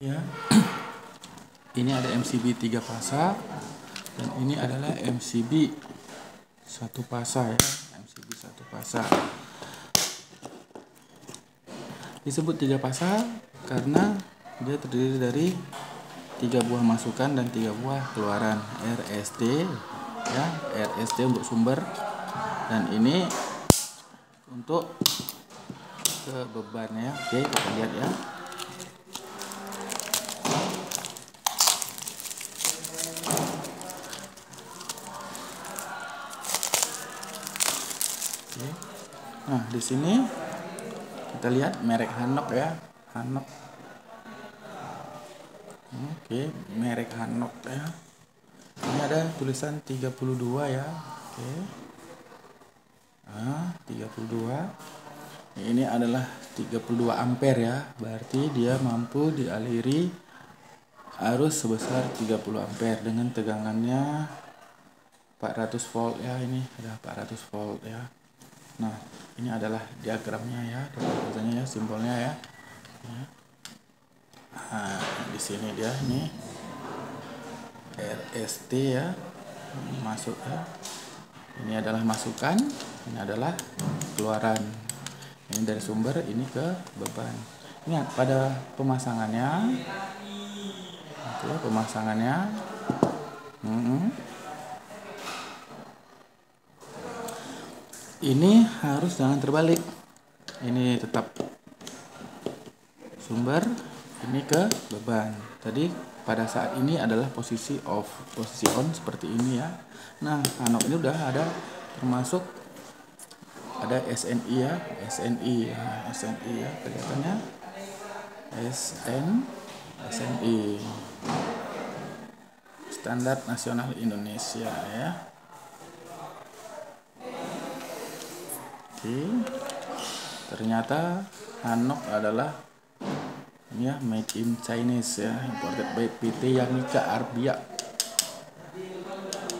Ya, ini ada MCB 3 pasa dan ini adalah MCB 1 pasa ya, MCB 1 pasa. Disebut 3 pasa karena dia terdiri dari 3 buah masukan dan 3 buah keluaran, RST ya, RST untuk sumber dan ini untuk ke beban ya. Oke, kita lihat ya. Oke. Nah, di sini kita lihat merek Hanok ya, Hanok. Oke, merek Hanok ya. Ini ada tulisan 32 ya. Oke. Nah, 32. Ini adalah 32 ampere ya. Berarti dia mampu dialiri arus sebesar 30 ampere dengan tegangannya 400 volt ya. Ini ada 400 volt ya. Nah, ini adalah diagramnya ya, diagramnya ya, simbolnya ya. Nah, di sini dia ini RST ya, masuk ya. Ini adalah masukan, ini adalah keluaran. Ini dari sumber, ini ke beban. Ini pada pemasangannya, oke, pemasangannya. Ini harus jangan terbalik. Ini tetap sumber, ini ke beban. Tadi pada saat ini adalah posisi off, posisi on seperti ini ya. Nah, Hanok ini udah ada termasuk ada SNI ya, SNI ya, SNI ya, kelihatannya SNI, Standar Nasional Indonesia ya. Oke, ternyata Hanok adalah ini ya, made in Chinese ya, imported by PT Yamika Arbia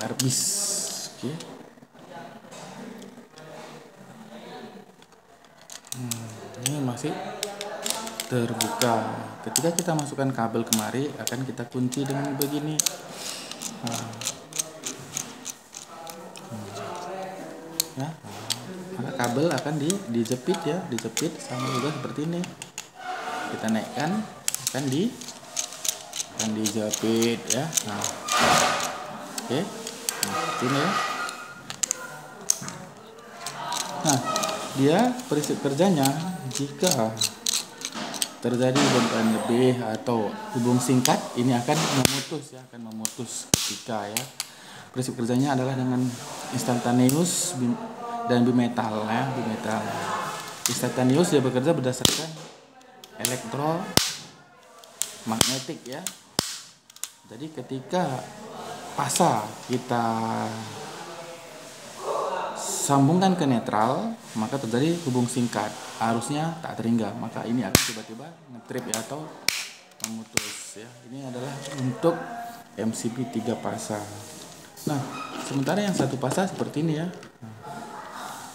Arbis. Oke. Ini masih terbuka. Ketika kita masukkan kabel kemari, akan kita kunci dengan begini. Ya, maka kabel akan dijepit ya, dijepit sama juga seperti ini. Kita naikkan, akan dijepit ya. Nah, oke, nah, ini ya. Nah, dia prinsip kerjanya jika terjadi beban lebih atau hubung singkat, ini akan memutus ya, akan memutus ketika ya. Prinsip kerjanya adalah dengan instantaneous dan bimetal ya, bimetal. Instantaneous dia bekerja berdasarkan elektromagnetik ya. Jadi ketika pasa kita sambungkan ke netral, maka terjadi hubung singkat, arusnya tak terhingga, maka ini akan tiba-tiba ngetrip ya, atau memutus ya. Ini adalah untuk MCB 3 pasa. Nah, sementara yang 1 pasa seperti ini ya.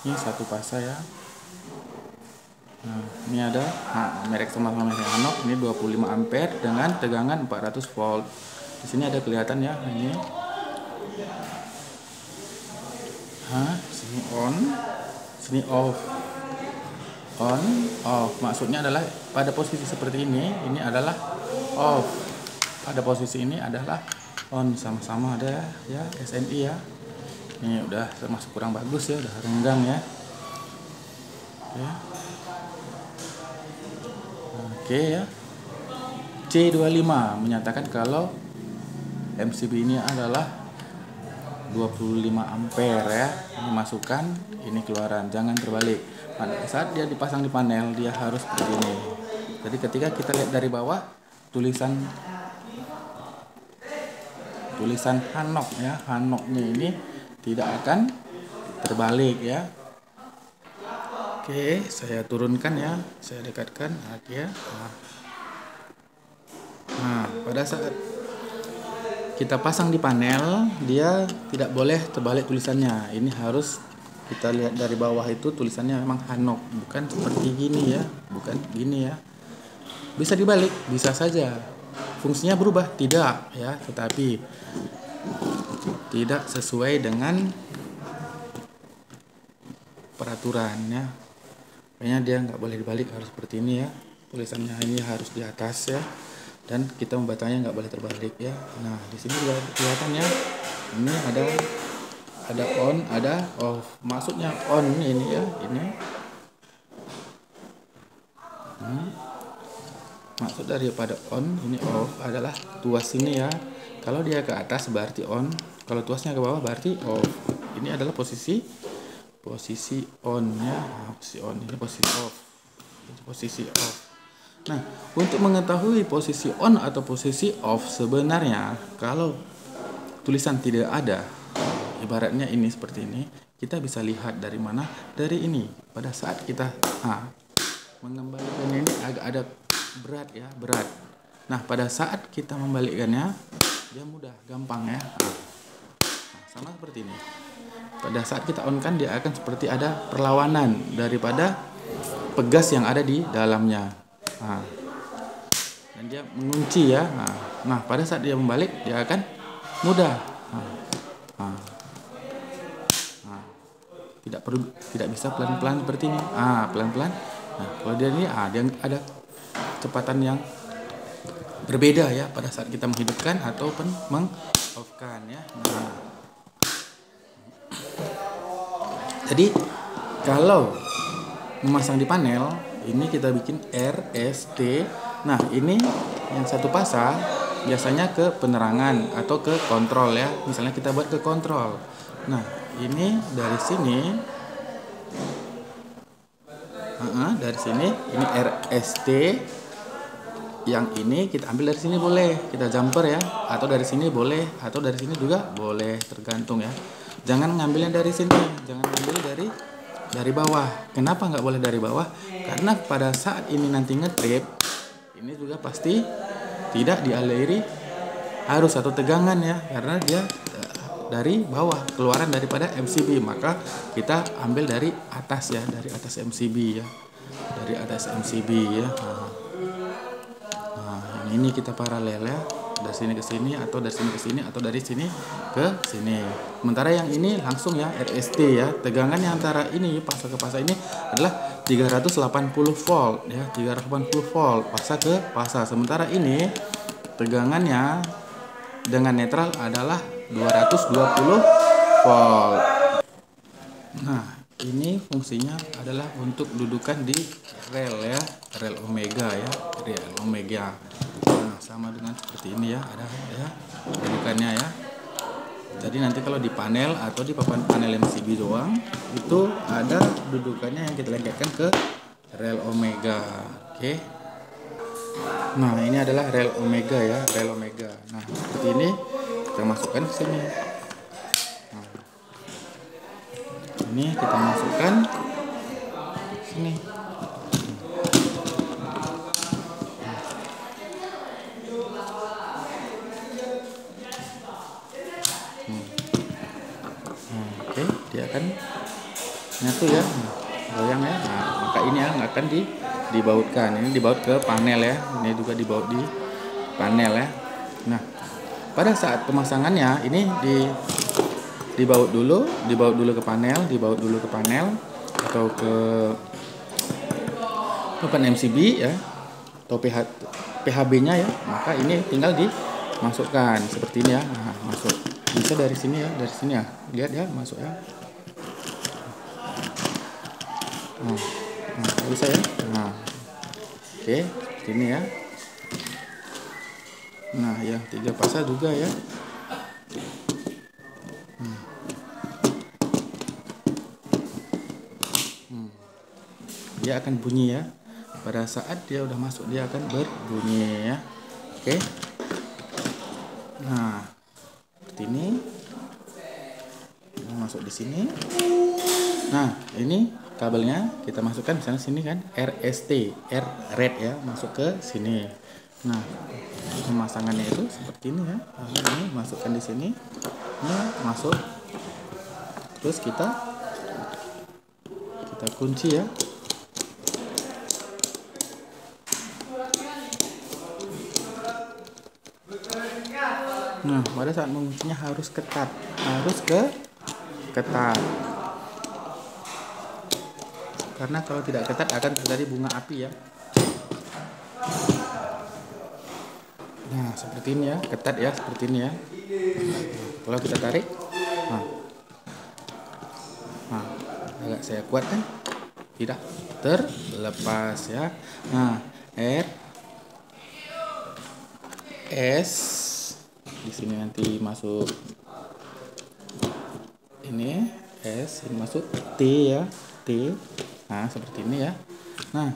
Ini 1 pasa ya. Nah, ini ada merek sama-sama merek Hanok, ini 25 ampere dengan tegangan 400 volt. Di sini ada kelihatan ya, ini. Sini on, sini off. On, off. Maksudnya adalah pada posisi seperti ini adalah off. Pada posisi ini adalah on, sama-sama ada ya, SNI ya. Ini udah termasuk kurang bagus ya, udah renggang ya. Oke ya. C25 menyatakan kalau MCB ini adalah 25 ampere ya. Ini masukan, ini keluaran, jangan terbalik. Pada saat dia dipasang di panel, dia harus seperti ini. Jadi ketika kita lihat dari bawah, tulisan Hanok ya, Hanoknya ini tidak akan terbalik ya. Oke, saya turunkan ya, saya dekatkan ya. Nah, pada saat kita pasang di panel, dia tidak boleh terbalik tulisannya. Ini harus kita lihat dari bawah, itu tulisannya memang Hanok, bukan seperti gini ya, bukan gini ya. Bisa dibalik, bisa saja. Fungsinya berubah? Tidak ya, tetapi tidak sesuai dengan peraturan ya. Kayaknya dia nggak boleh dibalik, harus seperti ini ya. Tulisannya ini harus di atas ya. Dan kita membacanya nggak boleh terbalik ya. Nah, di sini juga kelihatan ya. Ini ada on, ada off. Maksudnya on ini ya, ini. Maksud daripada on ini off adalah tuas ini ya. Kalau dia ke atas berarti on, kalau tuasnya ke bawah berarti off. Ini adalah posisi on ya. Posisi on, ini posisi off. Ini posisi off. Nah, untuk mengetahui posisi on atau posisi off sebenarnya kalau tulisan tidak ada, ibaratnya ini seperti ini, kita bisa lihat dari mana? Dari ini. Pada saat kita mengembalikannya ini agak ada berat ya, berat. Nah, pada saat kita membalikkannya dia mudah, gampang ya. Nah, sama seperti ini. Pada saat kita on kan dia akan seperti ada perlawanan daripada pegas yang ada di dalamnya. Dan dia mengunci ya. Nah, pada saat dia membalik dia akan mudah. Tidak bisa pelan-pelan seperti ini. Pelan-pelan. Nah, kalau dia ini dia ada kecepatan yang berbeda ya pada saat kita menghidupkan ataupun meng-off-kan ya. Nah. Jadi kalau memasang di panel ini kita bikin RST. Nah, ini yang satu pasang biasanya ke penerangan atau ke kontrol ya. Misalnya kita buat ke kontrol. Nah, ini dari sini dari sini ini RST, yang ini kita ambil dari sini boleh, kita jumper ya, atau dari sini boleh, atau dari sini juga boleh, tergantung ya. Jangan ngambilnya dari sini, jangan ambil dari bawah. Kenapa nggak boleh dari bawah? Karena pada saat ini nanti ngetrip, ini juga pasti tidak dialiri arus atau tegangan ya, karena dia dari bawah, keluaran daripada MCB. Maka kita ambil dari atas ya, dari atas MCB ya, dari atas MCB ya. Nah, ini kita paralel ya, dari sini ke sini, atau dari sini ke sini, atau dari sini ke sini. Sementara yang ini langsung ya, RST ya, tegangannya antara ini pasang ke pasang ini adalah 380 volt ya, 380 volt pasang ke pasang. Sementara ini tegangannya dengan netral adalah 220 volt. Nah, ini fungsinya adalah untuk dudukan di rel ya, rel omega ya, rel omega. Nah, sama dengan seperti ini ya, ada ya dudukannya ya. Jadi nanti kalau di panel atau di papan panel MCB doang itu ada dudukannya yang kita lengketkan ke rel omega. Oke. Nah, ini adalah rel omega ya, rel omega. Nah, seperti ini kita masukkan ke sini. Nah, ini kita masukkan sini. Oke, dia akan nyatu ya, goyang ya. Nah, maka ini yang akan dibautkan. Ini dibaut ke panel ya. Ini juga dibaut di panel ya. Nah, pada saat pemasangannya ini dibaut dulu ke panel, atau ke papan MCB ya, atau PHB-nya ya. Maka ini tinggal dimasukkan seperti ini ya. Nah, masuk. Bisa dari sini ya, lihat ya, masuk ya. Nah, bisa ya. Nah, oke, ini ya. Nah, yang 3 pasang juga ya. Dia akan bunyi ya. Pada saat dia udah masuk dia akan berbunyi ya. Oke. Nah, seperti ini. Masuk di sini. Nah, ini kabelnya kita masukkan misalnya sini kan, RST, R red ya, masuk ke sini. Nah, pemasangannya itu seperti ini ya. Nah, ini masukkan di sini. Ini masuk. Terus kita kunci ya. Nah, pada saat menguncinya harus ketat, ketat. Karena kalau tidak ketat akan terjadi bunga api ya. Nah, seperti ini ya, ketat ya, seperti ini ya. Kalau kita tarik, nah, agak saya kuatkan, tidak terlepas ya. Nah, R S di sini nanti masuk ini S, ini masuk T ya, T. Nah, seperti ini ya. Nah,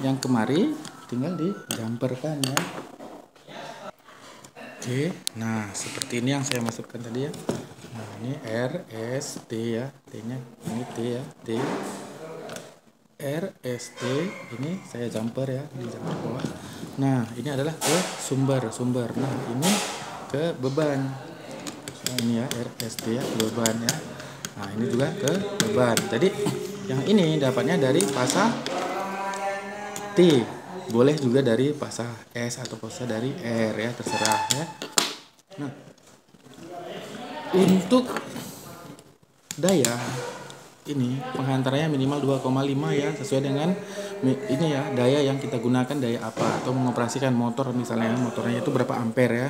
yang kemari tinggal dijamperkan ya. Oke, nah seperti ini yang saya masukkan tadi ya. Nah, ini R S T ya, T-nya ini T ya, T R S T, ini saya jumper ya, di jumper bawah. Nah, ini adalah ke sumber. Nah, ini ke beban. Nah, ini ya R S T ya, beban ya. Nah, ini juga ke beban. Jadi yang ini dapatnya dari pasah T. Boleh juga dari pasah S atau pasah dari R ya, terserah ya. Nah, untuk daya ini penghantarannya minimal 2,5 ya, sesuai dengan ini ya, daya yang kita gunakan daya apa, atau mengoperasikan motor misalnya motornya itu berapa ampere ya.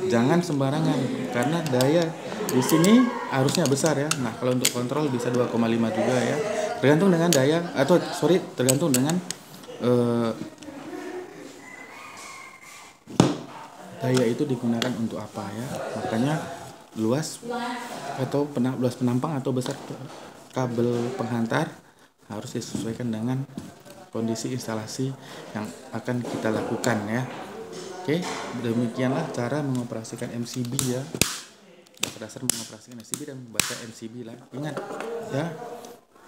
Jangan sembarangan karena daya di sini harusnya besar ya. Nah, kalau untuk kontrol bisa 2,5 juga ya. Tergantung dengan daya atau tergantung dengan daya itu digunakan untuk apa ya. Makanya luas penampang atau besar kabel penghantar harus disesuaikan dengan kondisi instalasi yang akan kita lakukan ya. Oke, demikianlah cara mengoperasikan MCB ya. Dasar mengoperasikan MCB dan membaca MCB lah. Ingat ya,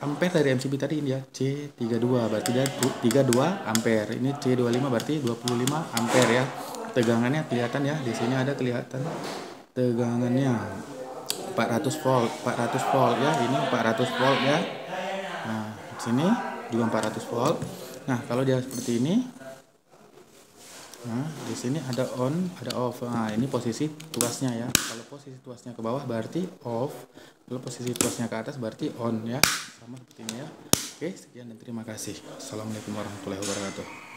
ampere dari MCB tadi ini ya, C32 berarti dia 32 ampere. Ini C25 berarti 25 ampere ya. Tegangannya kelihatan ya, di sini ada kelihatan tegangannya 400 volt ya, ini 400 volt ya. Nah, di sini juga 400 volt. Nah, kalau dia seperti ini, nah di sini ada on, ada off. Nah, ini posisi tuasnya ya. Kalau posisi tuasnya ke bawah berarti off, kalau posisi tuasnya ke atas berarti on ya. Sama seperti ini ya. Oke, sekian dan terima kasih. Assalamualaikum warahmatullahi wabarakatuh.